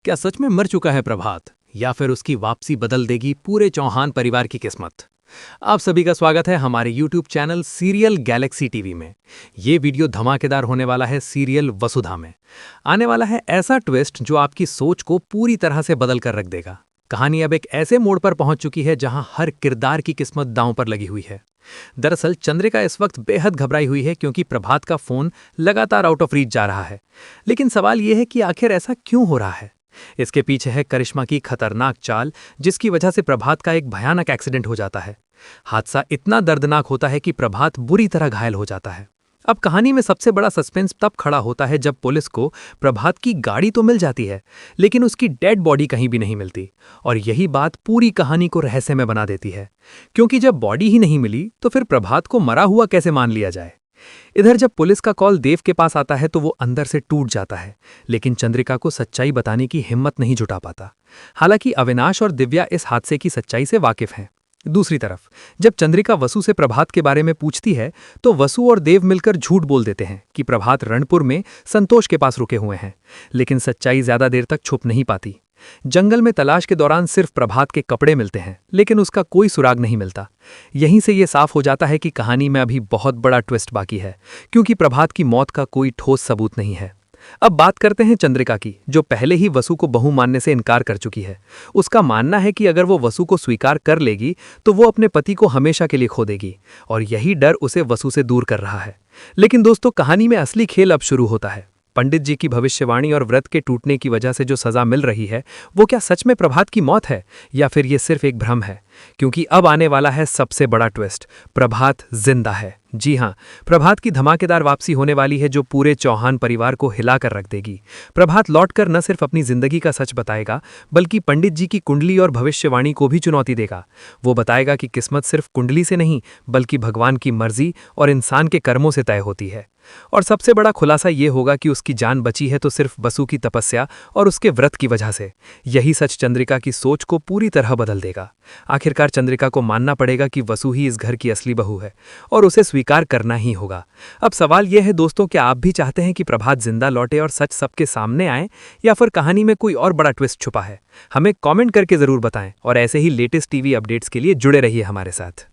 क्या सच में मर चुका है प्रभात, या फिर उसकी वापसी बदल देगी पूरे चौहान परिवार की किस्मत? आप सभी का स्वागत है हमारे YouTube channel serial Galaxy TV में। ये वीडियो धमाकेदार होने वाला है सीरियल वसुधा में। आने वाला है ऐसा ट्विस्ट जो आपकी सोच को पूरी तरह से बदल कर रख देगा। कहानी अब एक ऐसे मोड़ पर पहुंच चुकी है जहां हर किरदार की किस्मत दांव पर लगी हुई है। दरअसल चंद्रिका इस वक्त बेहद घबराई हुई है क्योंकि प्रभात का फोन लगातार आउट ऑफ रीच जा रहा है। लेकिन सवाल यह है कि आखिर ऐसा क्यों हो रहा है? इसके पीछे है करिश्मा की खतरनाक चाल, जिसकी वजह से प्रभात का एक भयानक एक्सीडेंट हो जाता है। हादसा इतना दर्दनाक होता है कि प्रभात बुरी तरह घायल हो जाता है। अब कहानी में सबसे बड़ा सस्पेंस तब खड़ा होता है जब पुलिस को प्रभात की गाड़ी तो मिल जाती है, लेकिन उसकी डेड बॉडी कहीं भी नहीं मिलती। और यही बात पूरी कहानी को रहस्यमय बना देती है, क्योंकि जब बॉडी ही नहीं मिली तो फिर प्रभात को मरा हुआ कैसे मान लिया जाए। इधर जब पुलिस का कॉल देव के पास आता है तो वो अंदर से टूट जाता है, लेकिन चंद्रिका को सच्चाई बताने की हिम्मत नहीं जुटा पाता। हालांकि अविनाश और दिव्या इस हादसे की सच्चाई से वाकिफ हैं। दूसरी तरफ जब चंद्रिका वसु से प्रभात के बारे में पूछती है तो वसु और देव मिलकर झूठ बोल देते हैं कि प्रभात रणपुर में संतोष के पास रुके हुए हैं। लेकिन सच्चाई ज्यादा देर तक छुप नहीं पाती। जंगल में तलाश के दौरान सिर्फ प्रभात के कपड़े मिलते हैं, लेकिन उसका कोई सुराग नहीं मिलता। यहीं से यह साफ हो जाता है कि कहानी में अभी बहुत बड़ा ट्विस्ट बाकी है, क्योंकि प्रभात की मौत का कोई ठोस सबूत नहीं है। अब बात करते हैं चंद्रिका की, जो पहले ही वसु को बहू मानने से इनकार कर चुकी है। उसका मानना है कि अगर वो वसु को स्वीकार कर लेगी तो वो अपने पति को हमेशा के लिए खो देगी, और यही डर उसे वसु से दूर कर रहा है। लेकिन दोस्तों, कहानी में असली खेल अब शुरू होता है। पंडित जी की भविष्यवाणी और व्रत के टूटने की वजह से जो सजा मिल रही है, वो क्या सच में प्रभात की मौत है, या फिर ये सिर्फ एक भ्रम है? क्योंकि अब आने वाला है सबसे बड़ा ट्विस्ट, प्रभात जिंदा है। जी हां, प्रभात की धमाकेदार वापसी होने वाली है जो पूरे चौहान परिवार को हिलाकर रख देगी। प्रभात लौटकर न सिर्फ अपनी जिंदगी का सच बताएगा, बल्कि पंडित जी की कुंडली और भविष्यवाणी को भी चुनौती देगा। वो बताएगा कि किस्मत सिर्फ कुंडली से नहीं, बल्कि भगवान की मर्जी और इंसान के कर्मों से तय होती है। और सबसे बड़ा खुलासा ये होगा कि उसकी जान बची है तो सिर्फ वसु की तपस्या और उसके व्रत की वजह से। यही सच चंद्रिका की सोच को पूरी तरह बदल देगा। आखिरकार चंद्रिका को मानना पड़ेगा कि वसु ही इस घर की असली बहू है, और उसे स्वीकार करना ही होगा। अब सवाल यह है दोस्तों, क्या आप भी चाहते हैं कि प्रभात जिंदा लौटे और सच सबके सामने आए, या फिर कहानी में कोई और बड़ा ट्विस्ट छुपा है? हमें कमेंट करके जरूर बताएं, और ऐसे ही लेटेस्ट टीवी अपडेट्स के लिए जुड़े रहिए हमारे साथ।